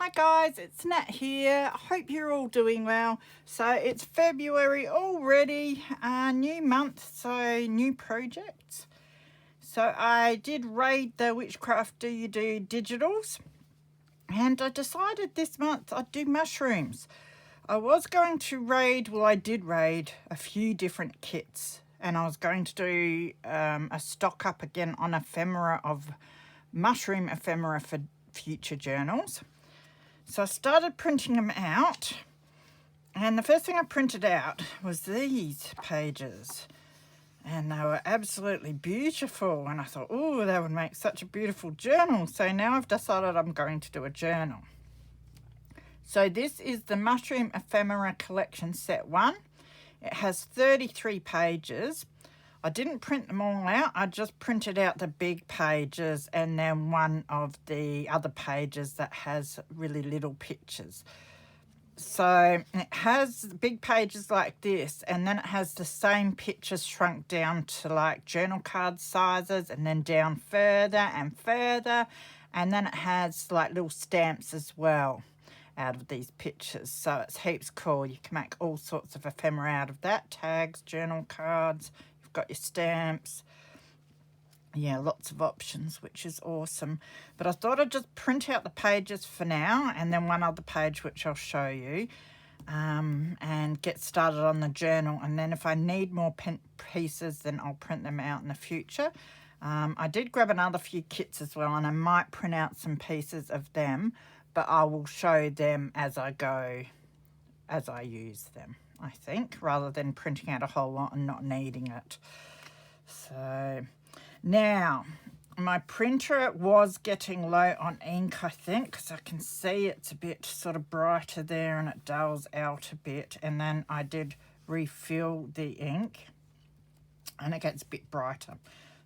Hi guys, it's Nat here. I hope you're all doing well. So it's February already, new month, so new projects. So I did raid the Whichcraft Do You Do digitals, and I decided this month I'd do mushrooms. I was going to raid, well I did raid a few different kits, and I was going to do a stock up again on ephemera of mushroom ephemera for future journals. So I started printing them out, and the first thing I printed out was these pages, and they were absolutely beautiful, and I thought, oh, they would make such a beautiful journal. So now I've decided I'm going to do a journal. So this is the Mushroom Ephemera Collection Set 1. It has 33 pages. I didn't print them all out. I just printed out the big pages and then one of the other pages that has really little pictures. So it has big pages like this, and then it has the same pictures shrunk down to like journal card sizes, and then down further and further. And then it has like little stamps as well out of these pictures. So it's heaps cool. You can make all sorts of ephemera out of that. Tags, journal cards. Got your stamps, yeah, lots of options, which is awesome. But I thought I'd just print out the pages for now, and then one other page which I'll show you, and get started on the journal. And then if I need more pieces, then I'll print them out in the future. I did grab another few kits as well, and I might print out some pieces of them, but I will show them as I go, as I use them, I think, rather than printing out a whole lot and not needing it. So now my printer was getting low on ink, I think, because I can see it's a bit sort of brighter there and it dulls out a bit. And then I did refill the ink and it gets a bit brighter.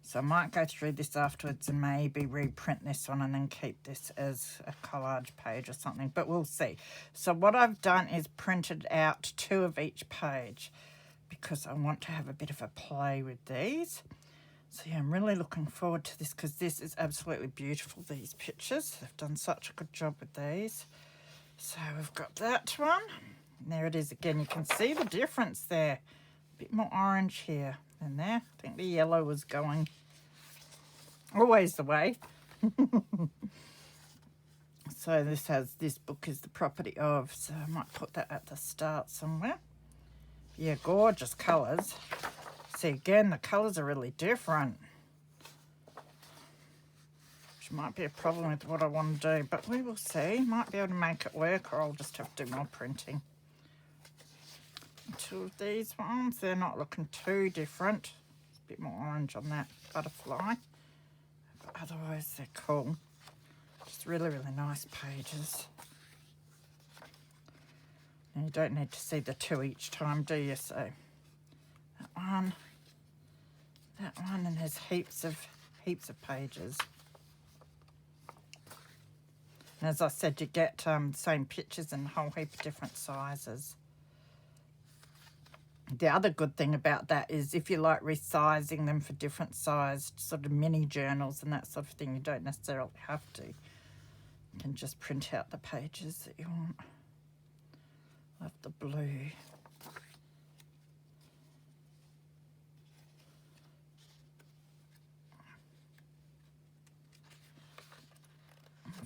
So I might go through this afterwards and maybe reprint this one and then keep this as a collage page or something, but we'll see. So what I've done is printed out 2 of each page because I want to have a bit of a play with these. So yeah, I'm really looking forward to this because this is absolutely beautiful, these pictures. They've done such a good job with these. So we've got that one. And there it is again. You can see the difference there. A bit more orange here than there. I think the yellow was going always the way. So this book is the property of, so I might put that at the start somewhere. Yeah, gorgeous colours. See, again, the colours are really different, which might be a problem with what I want to do, but we will see. Might be able to make it work, or I'll just have to do more printing. 2 of these ones, they're not looking too different. It's a bit more orange on that butterfly, but otherwise they're cool. Just really, really nice pages. And you don't need to see the 2 each time, do you? So that one, and there's heaps of pages. And as I said, you get the same pictures in a whole heap of different sizes. The other good thing about that is if you like resizing them for different sized sort of mini journals and that sort of thing, you don't necessarily have to. You can just print out the pages that you want. Love the blue.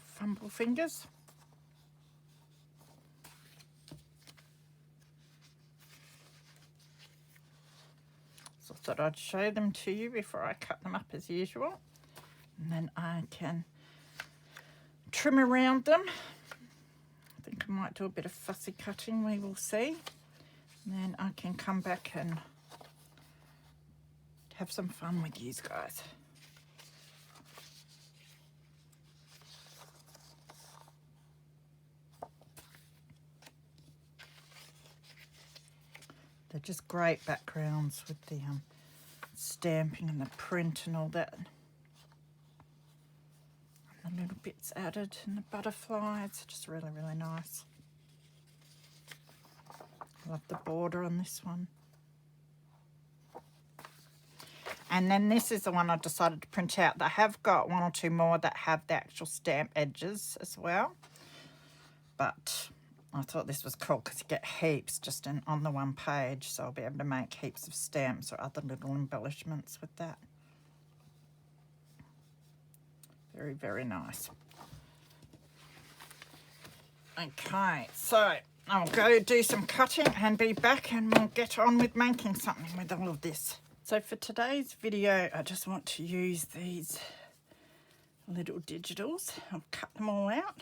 Fumble fingers. So I thought I'd show them to you before I cut them up as usual. And then I can trim around them. I think I might do a bit of fussy cutting, we will see. And then I can come back and have some fun with you guys. They're just great backgrounds with the stamping and the print and all that. And the little bits added and the butterflies, just really, really nice. I love the border on this one. And then this is the one I decided to print out. I have got 1 or 2 more that have the actual stamp edges as well. but I thought this was cool because you get heaps just on the one page, so I'll be able to make heaps of stamps or other little embellishments with that. Very, very nice. Okay, so I'll go do some cutting and be back, and we'll get on with making something with all of this. So for today's video, I just want to use these little digitals. I've cut them all out.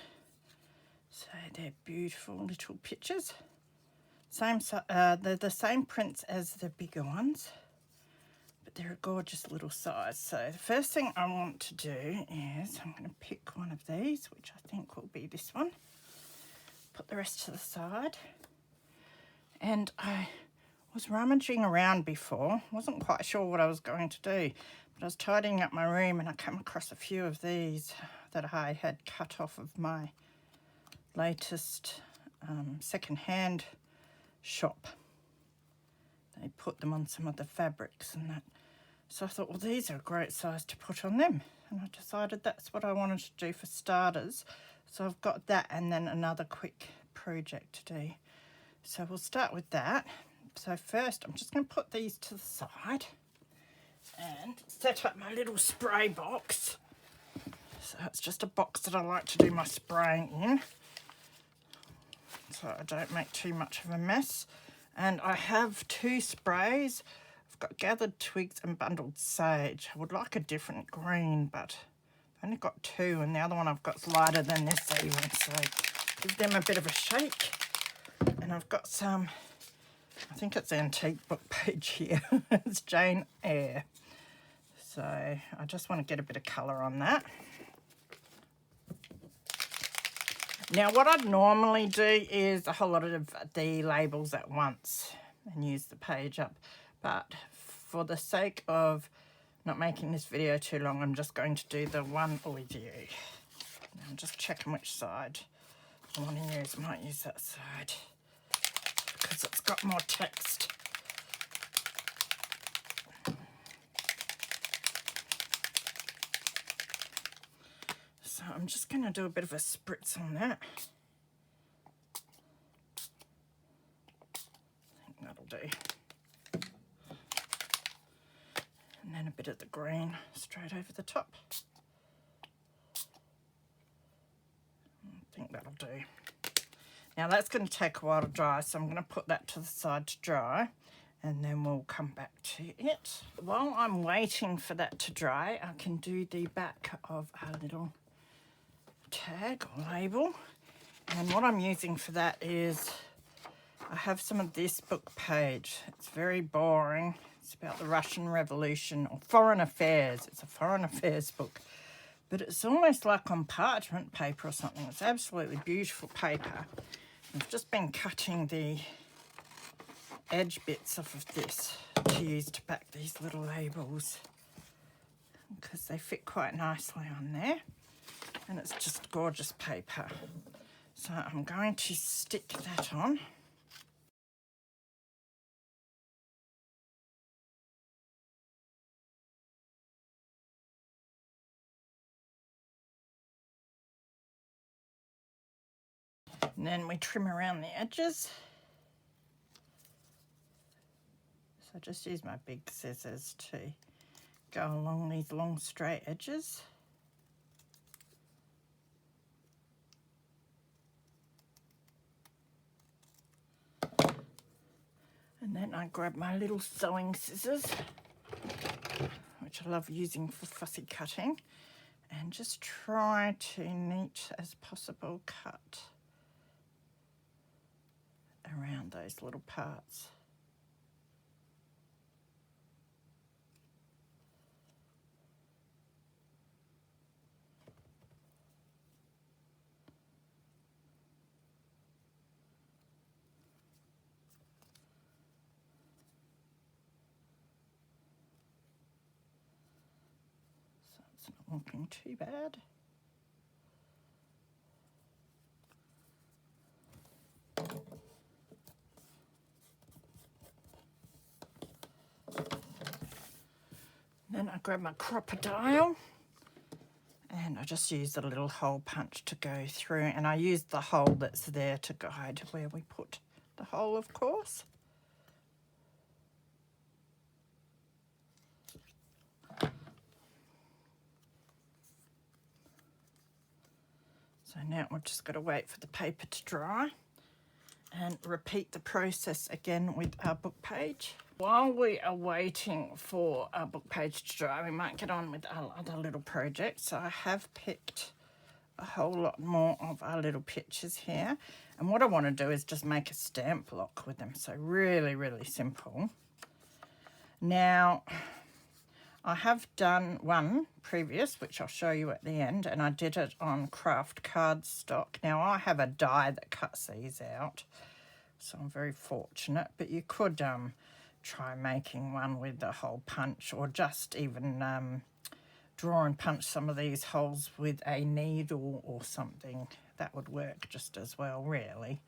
So they're beautiful little pictures. They're the same prints as the bigger ones, but they're a gorgeous little size. So the first thing I want to do is I'm going to pick one of these, which I think will be this one. Put the rest to the side. And I was rummaging around before, wasn't quite sure what I was going to do, but I was tidying up my room and I came across a few of these that I had cut off of my latest secondhand shop. They put them on some of the fabrics and that. So I thought, well, these are a great size to put on them. And I decided that's what I wanted to do for starters. So I've got that and then another quick project to do. So we'll start with that. So first I'm just going to put these to the side and set up my little spray box. So it's just a box that I like to do my spraying in, so I don't make too much of a mess. And I have 2 sprays. I've got gathered twigs and bundled sage. I would like a different green, but I've only got 2, and the other one I've got's lighter than this even, so give them a bit of a shake. And I've got some, I think it's antique book page here. It's Jane Eyre. So I just want to get a bit of colour on that. Now what I'd normally do is a whole lot of the labels at once and use the page up. But for the sake of not making this video too long, I'm just going to do the one with you. I'm just checking which side I want to use. I might use that side because it's got more text. So I'm just going to do a bit of a spritz on that. I think that'll do. And then a bit of the green straight over the top. I think that'll do. Now that's going to take a while to dry, so I'm going to put that to the side to dry, and then we'll come back to it. While I'm waiting for that to dry, I can do the back of a little tag or label. And what I'm using for that is I have some of this book page. It's very boring. It's about the Russian Revolution or foreign affairs. It's a foreign affairs book, but it's almost like on parchment paper or something. It's absolutely beautiful paper. I've just been cutting the edge bits off of this to use to back these little labels because they fit quite nicely on there, and it's just gorgeous paper. So I'm going to stick that on. And then we trim around the edges. So just use my big scissors to go along these long straight edges. And then I grab my little sewing scissors, which I love using for fussy cutting, and just try to neat as possible cut around those little parts. So it's not looking too bad. Then I grab my crocodile And I just used a little hole punch to go through, and I used the hole that's there to guide where we put the hole, of course. So now we've just got to wait for the paper to dry and repeat the process again with our book page. While we are waiting for our book page to dry, we might get on with our other little project. So I have picked a whole lot more of our little pictures here. And what I want to do is just make a stamp block with them. So really, really simple. Now, I have done one previous, which I'll show you at the end, and I did it on craft cardstock. Now, I have a die that cuts these out, so I'm very fortunate, but you could try making one with a hole punch, or just even draw and punch some of these holes with a needle or something. That would work just as well, really.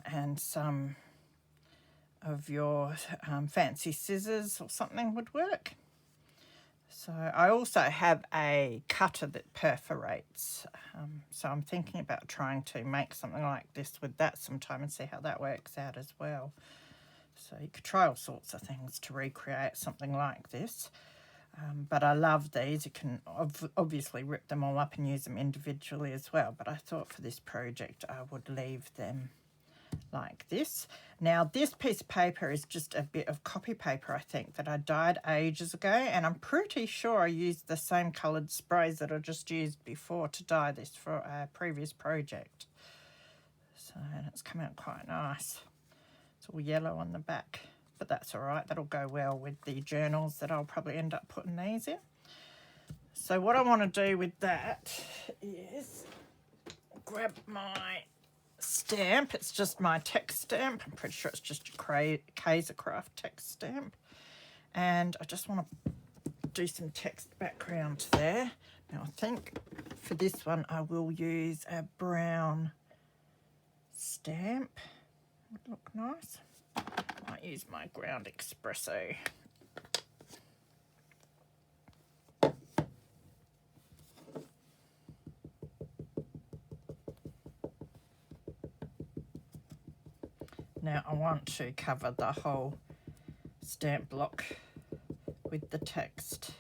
And some of your fancy scissors or something would work. So I also have a cutter that perforates, so I'm thinking about trying to make something like this with that sometime and see how that works out as well. So you could try all sorts of things to recreate something like this, but I love these. You can obviously rip them all up and use them individually as well, but I thought for this project I would leave them like this. Now this piece of paper is just a bit of copy paper, I think, that I dyed ages ago, and I'm pretty sure I used the same coloured sprays that I just used before to dye this for a previous project. So, and it's come out quite nice. It's all yellow on the back, but that's all right. That'll go well with the journals that I'll probably end up putting these in. So what I want to do with that is grab my stamp. It's just my text stamp. I'm pretty sure it's just a Kaiser Craft text stamp, and I just want to do some text background there. Now I think for this one I will use a brown stamp. Would look nice. Might use my ground espresso. Now I want to cover the whole stamp block with the text.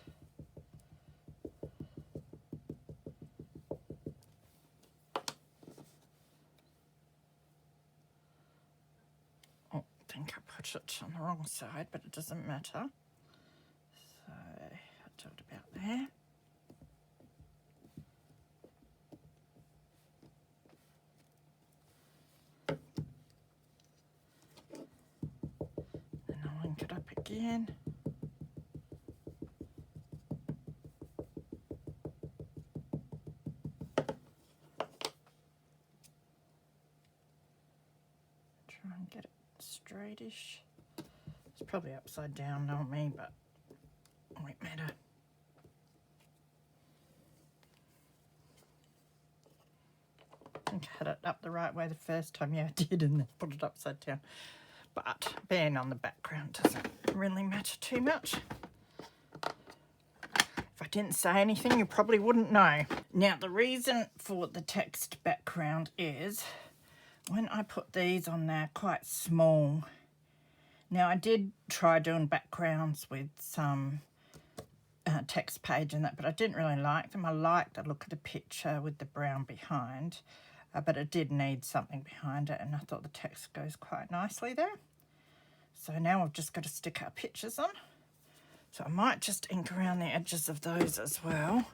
Oh, I think I put it on the wrong side, but it doesn't matter. So I'll do it about there. It up again. Try and get it straightish. It's probably upside down, not me, but it won't matter. I think I had it up the right way the first time. Yeah, I did, and then put it upside down. But being on the background doesn't really matter too much. If I didn't say anything, you probably wouldn't know. Now, the reason for the text background is when I put these on there, quite small. Now, I did try doing backgrounds with some text page and that, but I didn't really like them. I liked the look of the picture with the brown behind, but it did need something behind it, and I thought the text goes quite nicely there. So now I've just got to stick our pictures on. So I might just ink around the edges of those as well.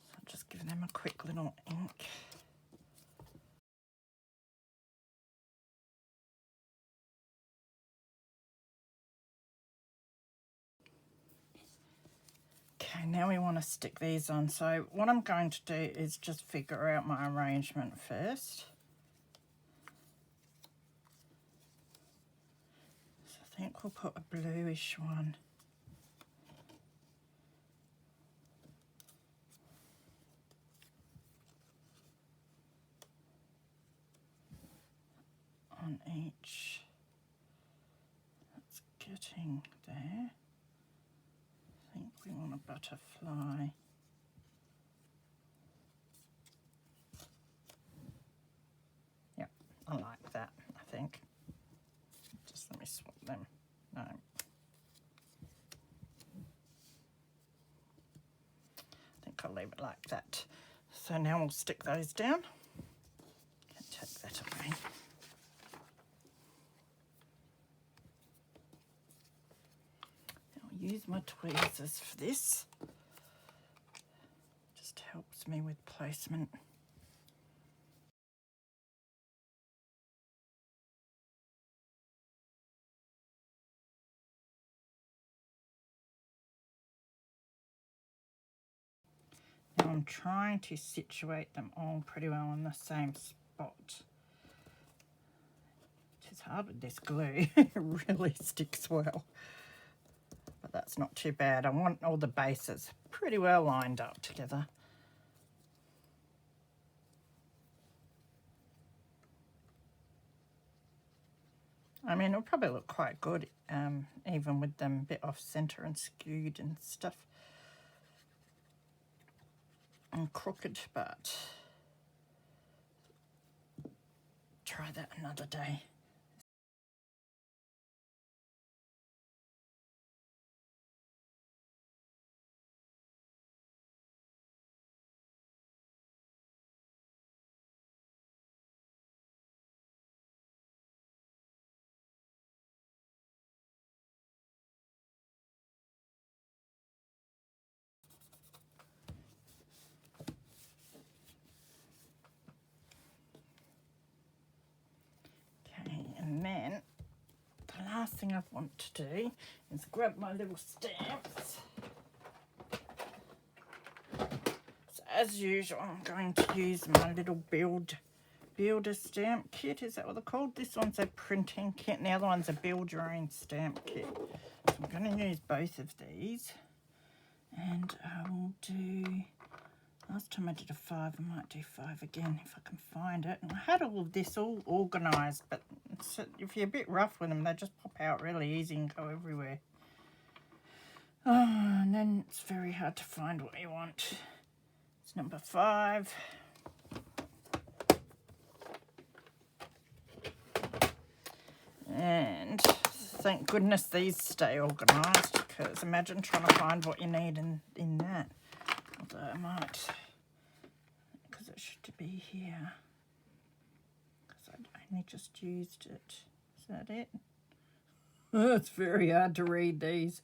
So just give them a quick little ink. Okay, now we want to stick these on. So what I'm going to do is just figure out my arrangement first. So I think we'll put a bluish one. each. That's getting there. I think we want a butterfly. Yep, I like that, I think. Just let me swap them. No. I think I'll leave it like that. So now we'll stick those down. Can take that away. I'll use my tweezers for this. Just helps me with placement. Now I'm trying to situate them all pretty well in the same spot. It's hard with this glue, it really sticks well. But that's not too bad. I want all the bases pretty well lined up together. I mean, it'll probably look quite good, even with them a bit off center and skewed and stuff. And crooked, but try that another day. And then the last thing I want to do is grab my little stamps. So as usual, I'm going to use my little builder stamp kit. Is that what they're called? This one's a printing kit and the other one's a build your own stamp kit. So I'm going to use both of these. And I will do, last time I did a 5, I might do 5 again if I can find it. And I had all of this all organised, but if you're a bit rough with them, they just pop out really easy and go everywhere. Oh, and then it's very hard to find what you want. It's number 5. And thank goodness these stay organised, because imagine trying to find what you need in that. Although I might, because it should be here. Because I only just used it. Is that it? Oh, it's very hard to read these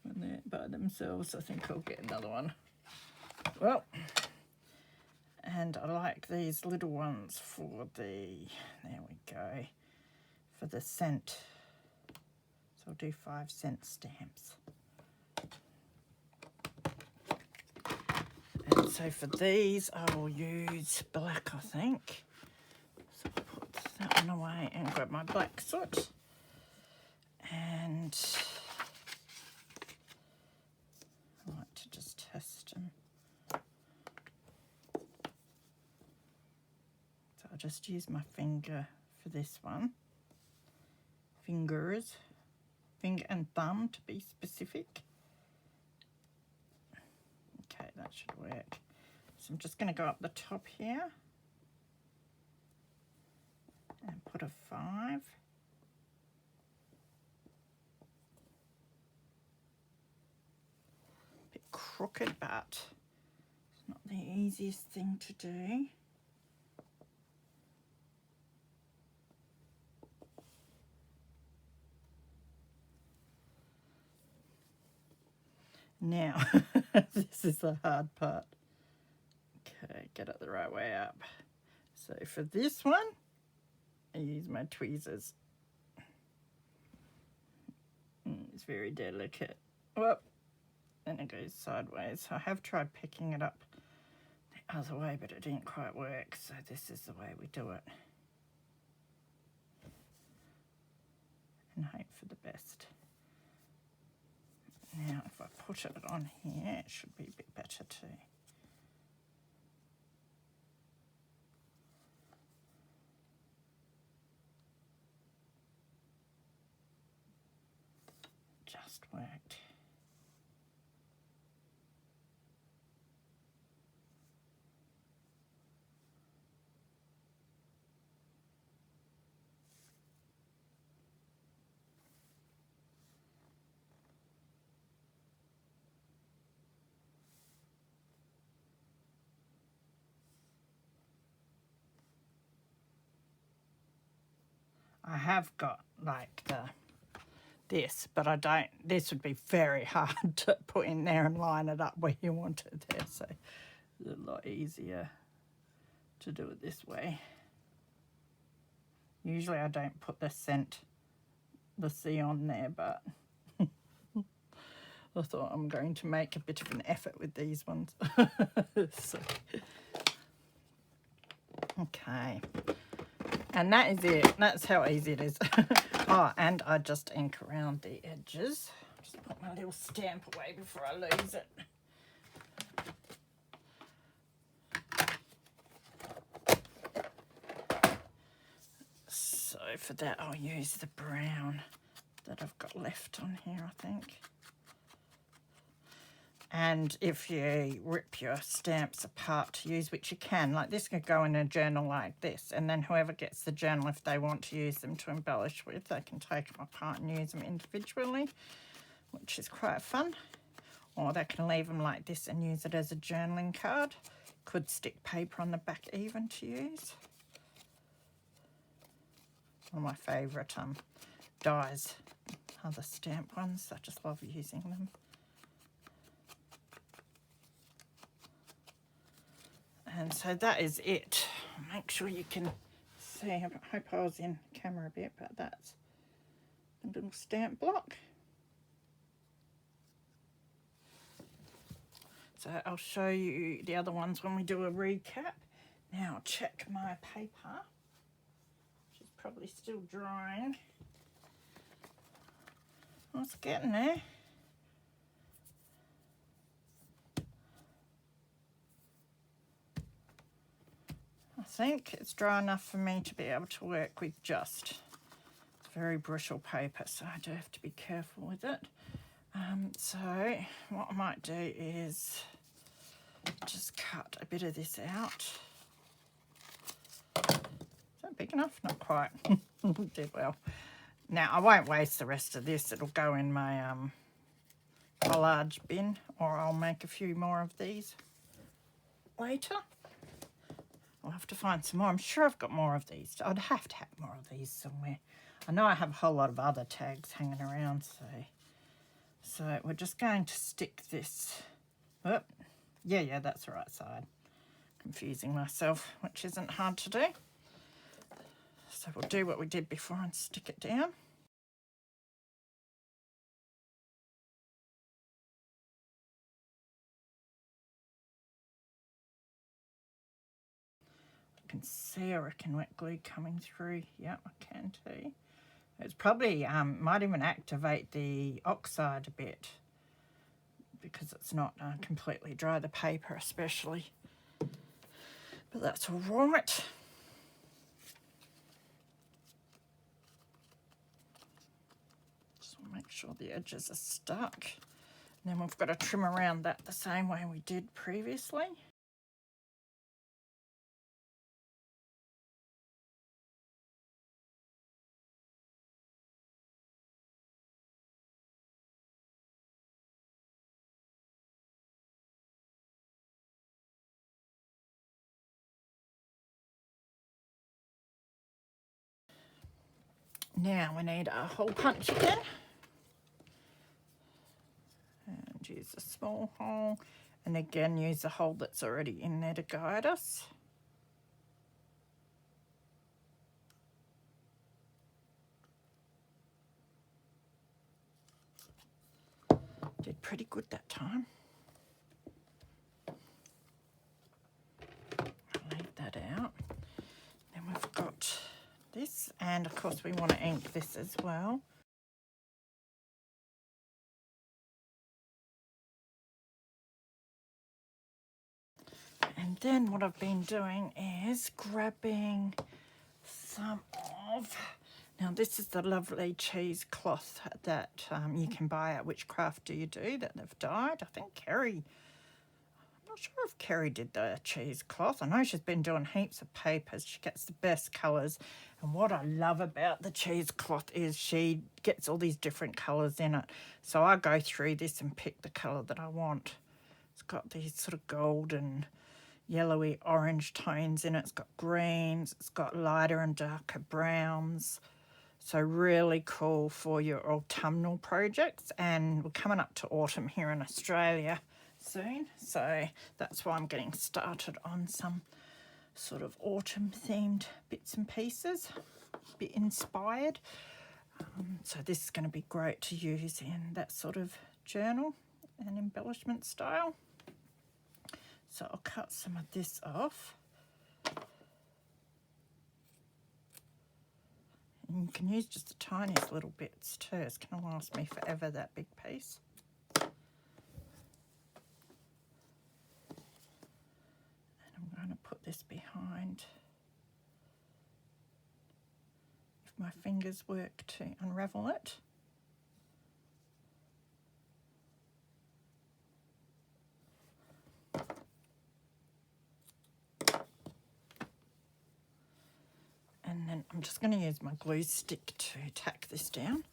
when they're by themselves. I think I'll get another one. Well, and I like these little ones for the, there we go, for the cent. So I'll do 5-cent stamps. And so for these, I will use black, I think. So I'll put that one away and grab my black soot. And I like to just test them. So I'll just use my finger for this one. Fingers. Finger and thumb to be specific. Okay, that should work. So I'm just going to go up the top here and put a 5. Bit crooked, but it's not the easiest thing to do. Now, this is the hard part. Okay, get it the right way up. So for this one, I use my tweezers. It's very delicate. Whoop. Then it goes sideways. I have tried picking it up the other way, but it didn't quite work. So this is the way we do it. And hope for the best. Now, if I put it on here, it should be a bit better too. just worked. I have got like this, but I don't, this would be very hard to put in there and line it up where you want it there, so it's a lot easier to do it this way. Usually I don't put the C on there, but I thought I'm going to make a bit of an effort with these ones. So, okay. And that is it. That's how easy it is. Oh, and I just ink around the edges. Just put my little stamp away before I lose it. So for that I'll use the brown that I've got left on here, I think. And if you rip your stamps apart to use, which you can, like this could go in a journal like this, and then whoever gets the journal, if they want to use them to embellish with, they can take them apart and use them individually, which is quite fun. Or they can leave them like this and use it as a journaling card. Could stick paper on the back even to use. One of my favourite dies are the stamp ones. I just love using them. And so that is it. Make sure you can see. I hope I was in camera a bit, but that's a little stamp block. So I'll show you the other ones when we do a recap. Now I'll check my paper, which is probably still drying. Well, it's getting there. I think it's dry enough for me to be able to work with just very brittle paper, so I do have to be careful with it. So what I might do is just cut a bit of this out. Is that big enough? Not quite. Did well. Now I won't waste the rest of this. It'll go in my collage bin, or I'll make a few more of these later. I'll have to find some more. I'm sure I've got more of these. I'd have to have more of these somewhere. I know I have a whole lot of other tags hanging around, so we're just going to stick this. Oh, yeah, that's the right side. Confusing myself, which isn't hard to do. So we'll do what we did before and stick it down. I can see, I reckon, wet glue coming through. Yeah, I can too. It's probably, might even activate the oxide a bit because it's not completely dry, the paper especially. But that's all right. Just want to make sure the edges are stuck. And then we've got to trim around that the same way we did previously. Now we need a hole punch again. And use a small hole. And again, use a hole that's already in there to guide us. Did pretty good that time. Leave that out. Then we've got this, and of course we want to ink this as well. And then what I've been doing is grabbing some of, Now this is the lovely cheesecloth that you can buy at Whichcraft Do You Do that they've dyed. I think Kerry, I'm not sure if Kerry did the cheesecloth. I know she's been doing heaps of papers. She gets the best colours. And what I love about the cheesecloth is she gets all these different colours in it. So I go through this and pick the colour that I want. It's got these sort of golden, yellowy orange tones in it. It's got greens. It's got lighter and darker browns. So really cool for your autumnal projects. And we're coming up to autumn here in Australia soon. So that's why I'm getting started on some sort of autumn themed bits and pieces. A bit inspired. So this is going to be great to use in that sort of journal and embellishment style. So I'll cut some of this off. And you can use just the tiniest little bits too. It's going to last me forever, that big piece. And I'm going to put this behind. If my fingers work to unravel it. And then I'm just going to use my glue stick to tack this down.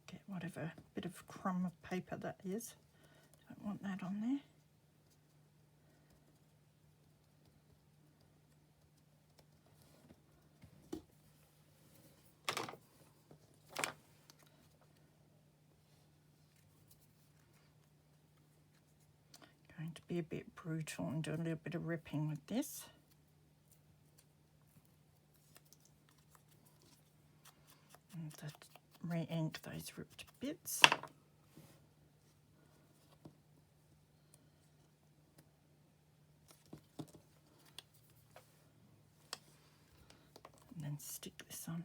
Get whatever bit of crumb of paper that is. Don't want that on there. Going to be a bit brutal and do a little bit of ripping with this. And re-ink those ripped bits. And then stick this on.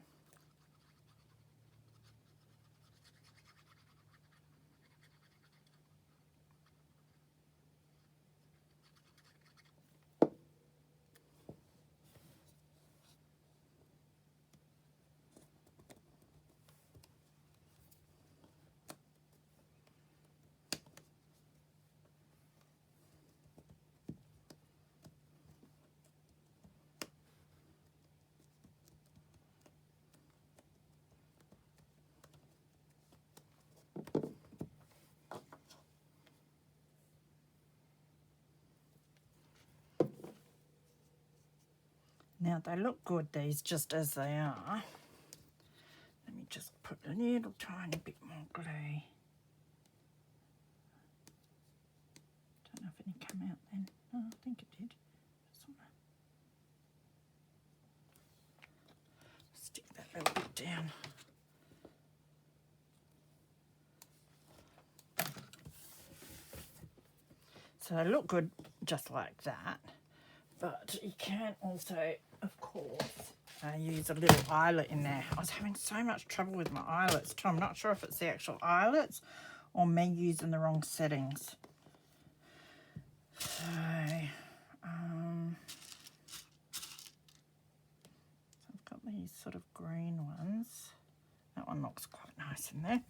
Now they look good, these, just as they are. Let me just put a little tiny bit more glue. Don't know if any come out then. Oh, I think it did. Just wanna stick that little bit down. So they look good just like that. But you can also, of course, use a little eyelet in there. I was having so much trouble with my eyelets too. I'm not sure if it's the actual eyelets or me using the wrong settings. So, I've got these sort of green ones. That one looks quite nice in there.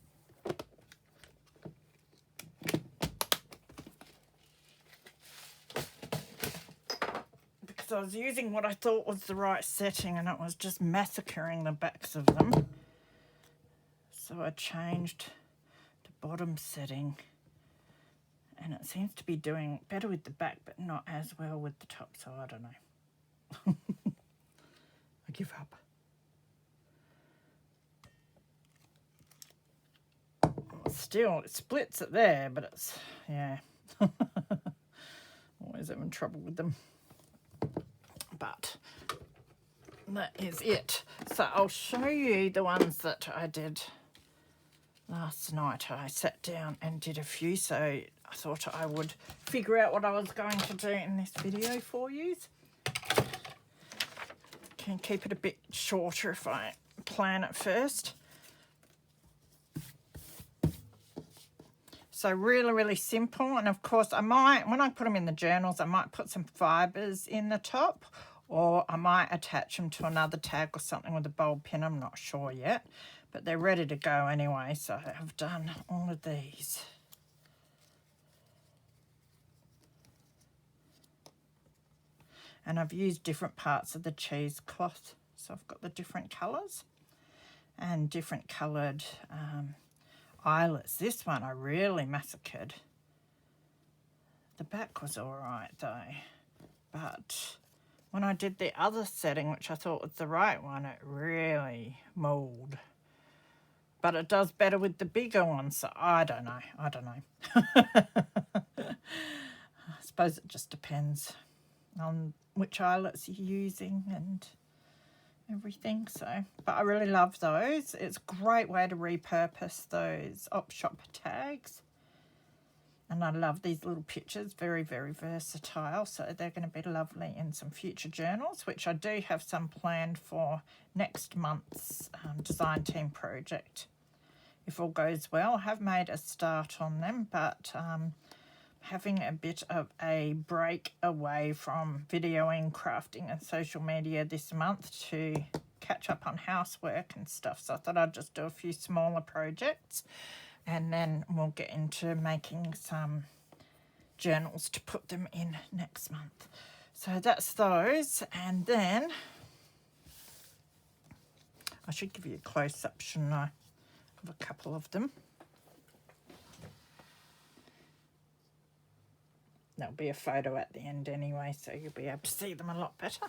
I was using what I thought was the right setting and it was just massacring the backs of them. So I changed to bottom setting and it seems to be doing better with the back but not as well with the top, so I don't know. I give up. Still, it splits it there, but it's, yeah. Always having trouble with them. But that is it. So I'll show you the ones that I did last night. I sat down and did a few, so I thought I would figure out what I was going to do in this video for you. Can keep it a bit shorter if I plan it first. So really, really simple. And of course I might, when I put them in the journals, I might put some fibres in the top, or I might attach them to another tag or something with a bulb pin. I'm not sure yet, but they're ready to go anyway. So I've done all of these. And I've used different parts of the cheesecloth. So I've got the different colours and different coloured eyelets. This one I really massacred. The back was all right though, but when I did the other setting, which I thought was the right one, it really mauled. But it does better with the bigger one, so I don't know. I suppose it just depends on which eyelets you're using and everything. So, but I really love those. It's a great way to repurpose those op shop tags. And I love these little pictures, very, very versatile. So they're going to be lovely in some future journals, which I do have some planned for next month's design team project. If all goes well, I have made a start on them, but having a bit of a break away from videoing, crafting and social media this month to catch up on housework and stuff. So I thought I'd just do a few smaller projects and then we'll get into making some journals to put them in next month. So that's those. And then I should give you a close-up, shouldn't I, of a couple of them. There'll be a photo at the end anyway, so you'll be able to see them a lot better.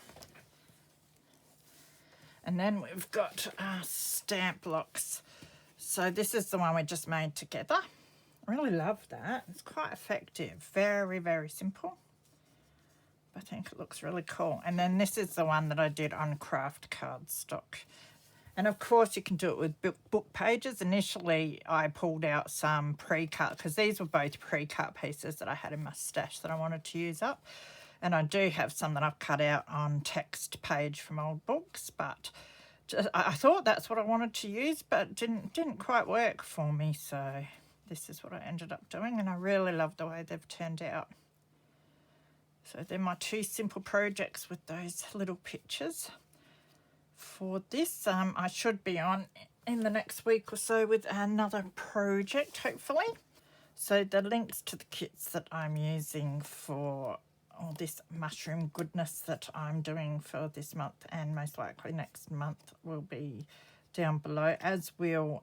And then we've got stamp blocks. So this is the one we just made together. I really love that. It's quite effective. Very, very simple. I think it looks really cool. And then this is the one that I did on craft cardstock. And of course you can do it with book pages. Initially I pulled out some pre-cut, because these were both pre-cut pieces that I had in my stash that I wanted to use up. And I do have some that I've cut out on text page from old books, but I thought that's what I wanted to use, but didn't quite work for me. So this is what I ended up doing, and I really love the way they've turned out. So they're my two simple projects with those little pictures. For this, I should be on in the next week or so with another project, hopefully. So the links to the kits that I'm using for all this mushroom goodness that I'm doing for this month and most likely next month will be down below, as will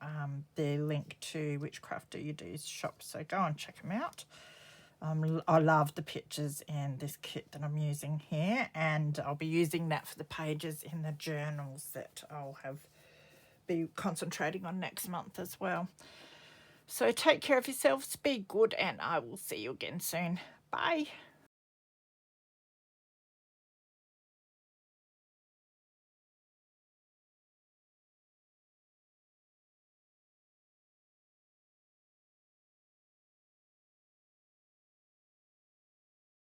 the link to Whichcraft Do You Do's shop. So go and check them out. I love the pictures in this kit that I'm using here, and I'll be using that for the pages in the journals that I'll be concentrating on next month as well. So take care of yourselves, be good, and I will see you again soon. Bye.